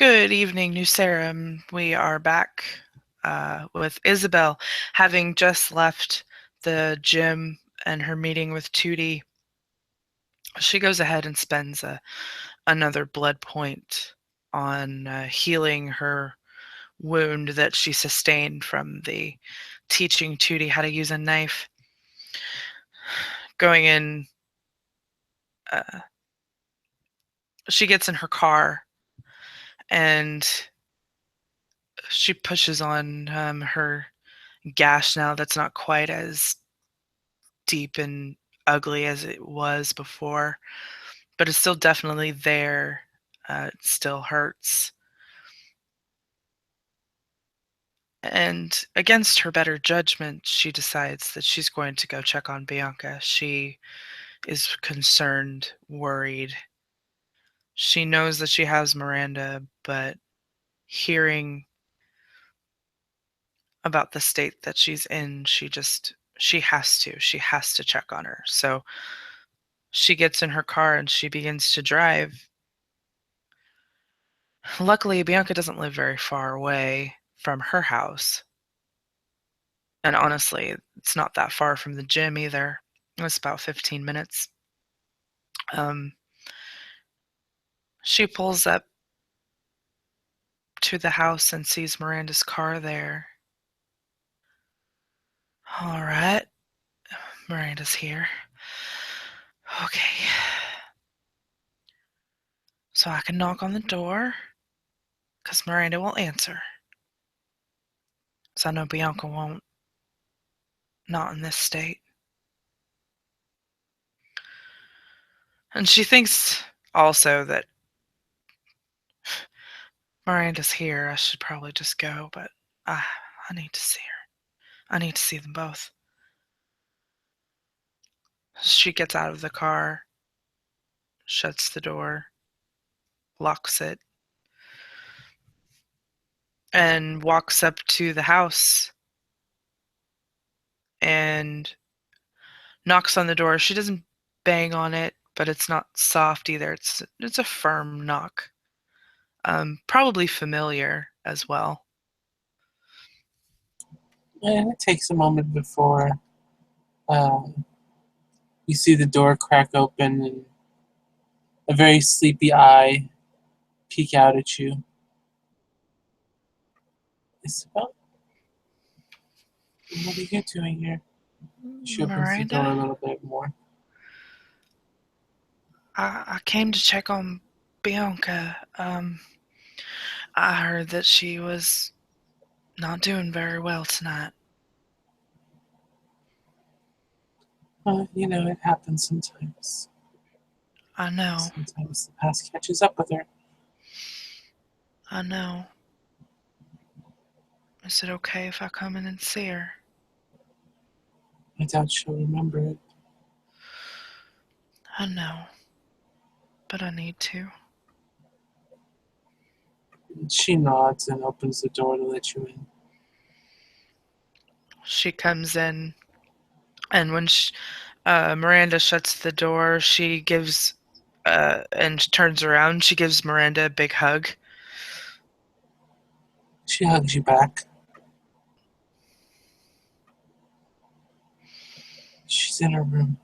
Good evening, New Sarum. We are back with Isabell, having just left the gym and her meeting with Tootie. She goes ahead and spends another blood point on healing her wound that she sustained from the teaching Tootie how to use a knife. Going in, she gets in her car and she pushes on her gash now that's not quite as deep and ugly as it was before, but it's still definitely there. It still hurts. And against her better judgment, she decides that she's going to go check on Bianca. She is concerned, worried. She knows that she has Miranda, but hearing about the state that she's in, she has to check on her. So she gets in her car and she begins to drive. Luckily, Bianca doesn't live very far away from her house. And honestly, it's not that far from the gym either. It's about 15 minutes. Um, she pulls up to the house and sees Miranda's car there. All right, Miranda's here. Okay. So I can knock on the door, because Miranda will answer. So I know Bianca won't. Not in this state. And she thinks also that Miranda's here. I should probably just go, but I need to see her. I need to see them both. She gets out of the car, shuts the door, locks it, and walks up to the house and knocks on the door. She doesn't bang on it, but it's not soft either. It's a firm knock. Probably familiar as well. And it takes a moment before you see the door crack open and a very sleepy eye peek out at you. Isabell, what are you doing here? She opens the door Miranda, a little bit more. I came to check on Bianca. I heard that she was not doing very well tonight. It happens sometimes. I know. Sometimes the past catches up with her. I know. Is it okay if I come in and see her? I doubt she'll remember it. I know. But I need to. She nods and opens the door to let you in. She comes in, and when Miranda shuts the door, she gives, and turns around, she gives Miranda a big hug. She hugs you back. She's in her room.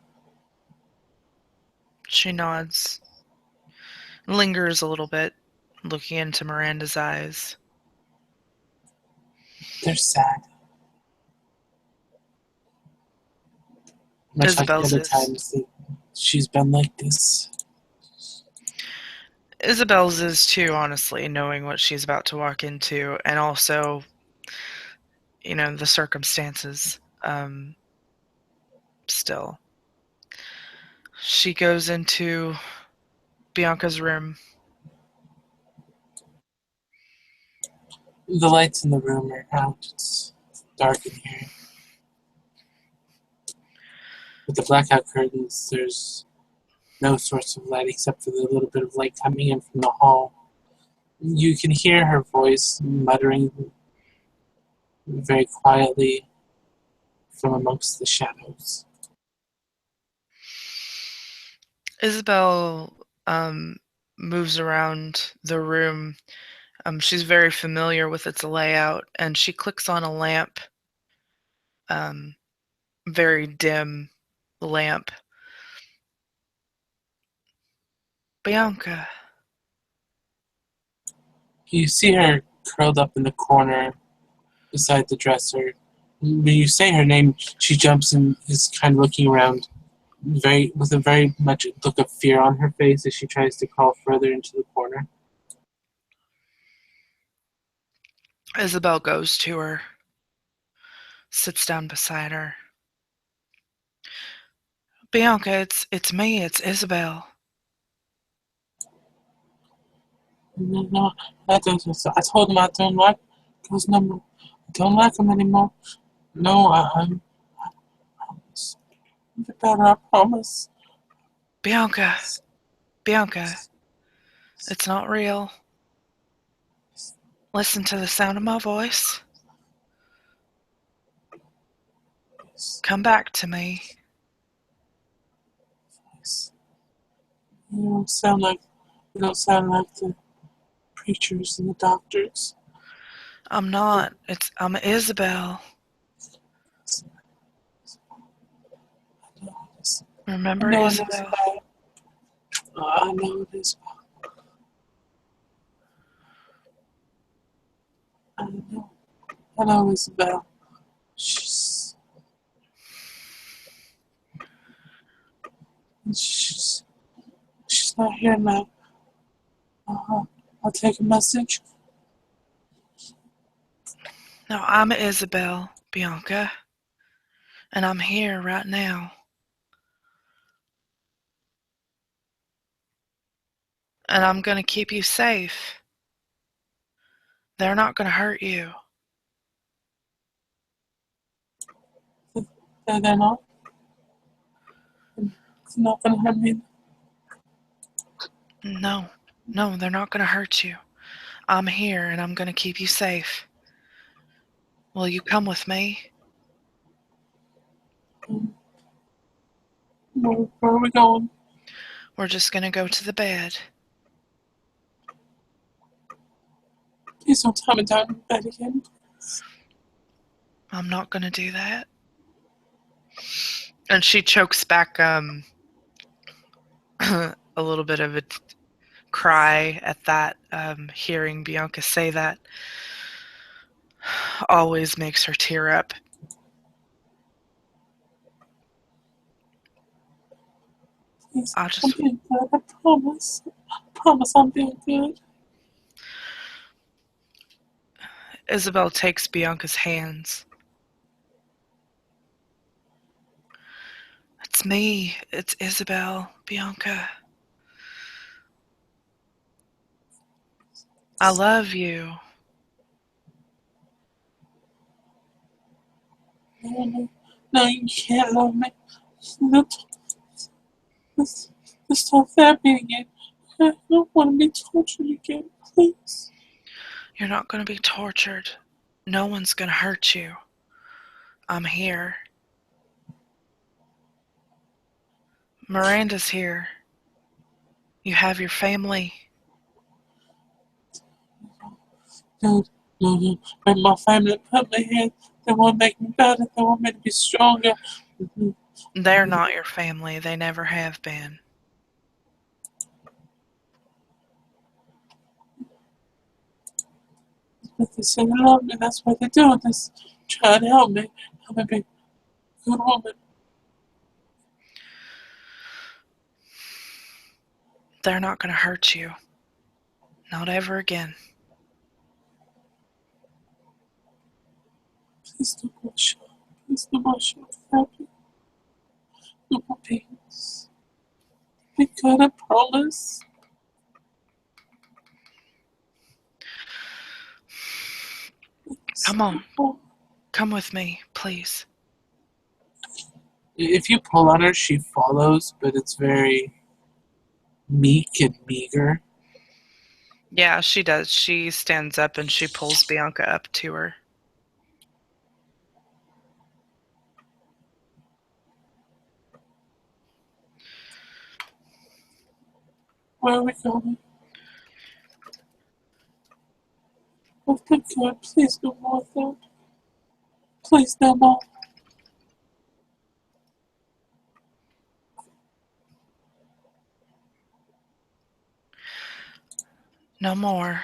She nods, lingers a little bit, looking into Miranda's eyes. They're sad. Much like the Isabell's other is. times that she's been like this. Isabell's is too, honestly, knowing what she's about to walk into, and also, the circumstances. Still. She goes into Bianca's room. The lights in the room are out. It's dark in here. With the blackout curtains, there's no source of light except for the little bit of light coming in from the hall. You can hear her voice muttering very quietly from amongst the shadows. Isabell moves around the room She's very familiar with its layout, and she clicks on a lamp, um, very dim lamp. Bianca. You see her curled up in the corner beside the dresser. When you say her name, she jumps and is kind of looking around, with a very much look of fear on her face as she tries to crawl further into the corner. Isabell goes to her, sits down beside her. Bianca, it's me, it's Isabell. No, I told him I don't like those numbers. I don't like him anymore. No, I'm better, I promise. Bianca, Bianca, it's not real. Listen to the sound of my voice. Come back to me. You don't sound like the preachers and the doctors. I'm not. I'm Isabell. I Remember know it is Isabell? bad. I know it is bad. I know. I know Isabel. She's she's she's not here now. I'll take a message. No, I'm Isabell, Bianca. And I'm here right now. And I'm gonna keep you safe. They're not gonna hurt you. They're not. It's not gonna hurt me. No, no, they're not gonna hurt you. I'm here and I'm gonna keep you safe. Will you come with me? Where are we going? We're just gonna go to the bed. Please don't tell me down in bed again. I'm not gonna do that. And she chokes back a little bit of a cry at that. Hearing Bianca say that always makes her tear up. Please, I I'm just being good. I promise. I promise I'm being good. Isabell takes Bianca's hands. It's me. It's Isabell, Bianca. I love you. No, you can't love me. No, let's, let's start therapy again. I don't want to be tortured again, please. You're not going to be tortured. No one's going to hurt you. I'm here. Miranda's here. You have your family. No, no. When my family put me here, they want to make me better. They want me to be stronger. They're not your family. They never have been. But they say they love me. That's what they do. They're trying to help me. Help me be a good woman. They're not going to hurt you. Not ever again. Please no more show. Please no more show therapy. No more pains. Be good, I promise. Come on. Come with me, please. If you pull on her, she follows, but it's very meek and meager. Yeah, she does. She stands up and she pulls Bianca up to her. Where are we going? Oh my God, please no more of that. Please no more. No more.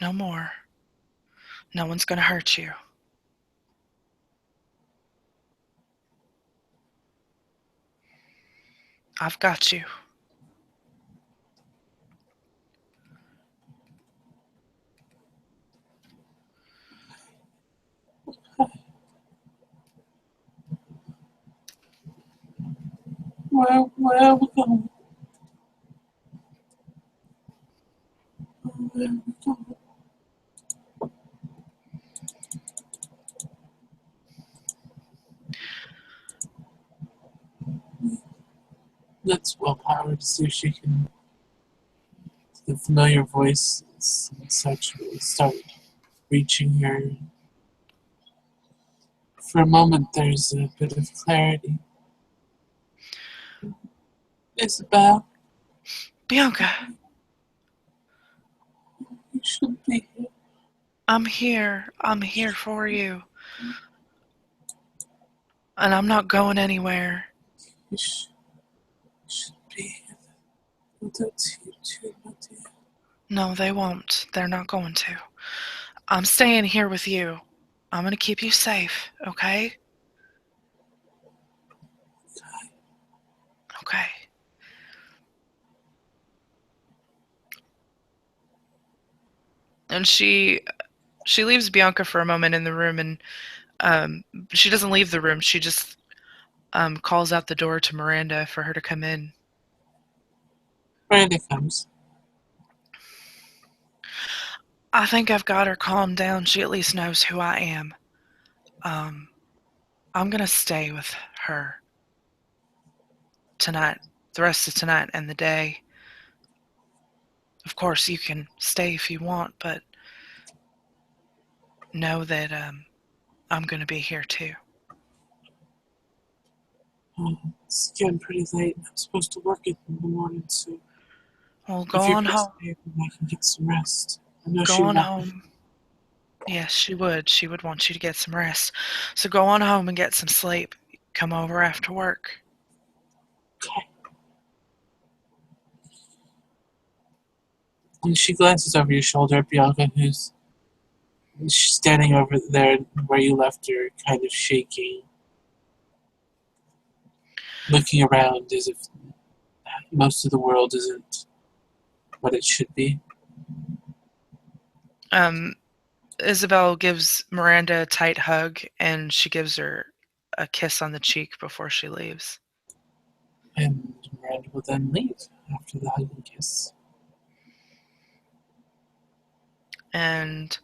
No more. No one's gonna hurt you. I've got you. Where are we going? Where are we going? Let's willpower to see if she can. The familiar voice and such will start reaching her. For a moment, there's a bit of clarity. Isabell, Bianca, you shouldn't be here. I'm here. I'm here for you. And I'm not going anywhere. You shouldn't be here. They'll do it to you too, my dear. No, they won't. They're not going to. I'm staying here with you. I'm gonna keep you safe, okay? Okay. And she leaves Bianca for a moment in the room, and she doesn't leave the room. She just calls out the door to Miranda for her to come in. Miranda comes. I think I've got her calmed down. She at least knows who I am. I'm gonna stay with her tonight, the rest of tonight and the day. Of course, you can stay if you want, but know that I'm gonna be here too. It's getting pretty late. I'm supposed to work it in the morning, so Well, go if you on could home. stay, then I can get some rest. I know Go she on wants me. home. Yes, she would. She would want you to get some rest. So go on home and get some sleep. Come over after work. Okay. And she glances over your shoulder at Bianca, who's standing over there where you left her, kind of shaking, looking around as if most of the world isn't what it should be. Isabell gives Miranda a tight hug, and she gives her a kiss on the cheek before she leaves. And Miranda will then leave after the hug and kiss. And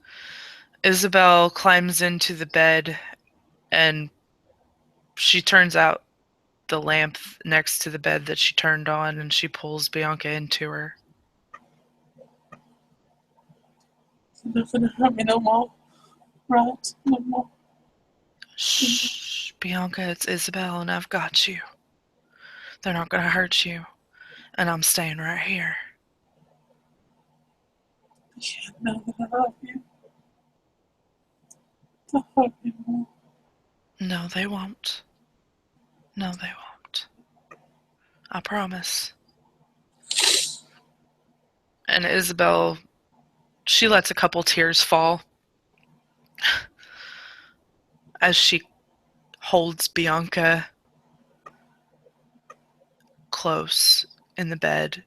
Isabell climbs into the bed, and she turns out the lamp next to the bed that she turned on, and she pulls Bianca into her. You're not gonna hurt me no more, right? No more. Shh, Bianca, it's Isabell, and I've got you. They're not gonna hurt you, and I'm staying right here. You can't know that I love you. Don't hurt me more. No, they won't. No, they won't. I promise. And Isabell, she lets a couple tears fall as she holds Bianca close in the bed,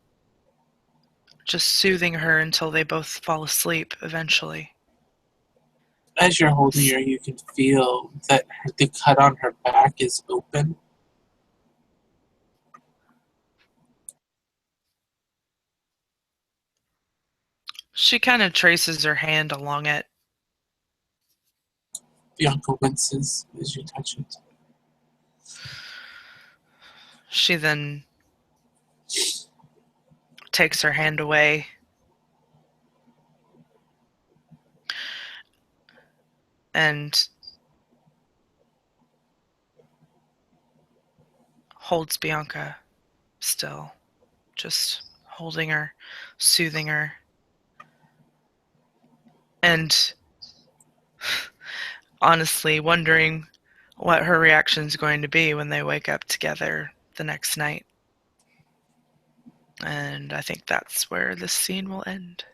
just soothing her until they both fall asleep eventually. As you're holding her, you can feel that the cut on her back is open. She kind of traces her hand along it. Bianca winces as you touch it. She then takes her hand away and holds Bianca still, just holding her, soothing her. and honestly wondering what her reaction is going to be when they wake up together the next night. And I think that's where this scene will end.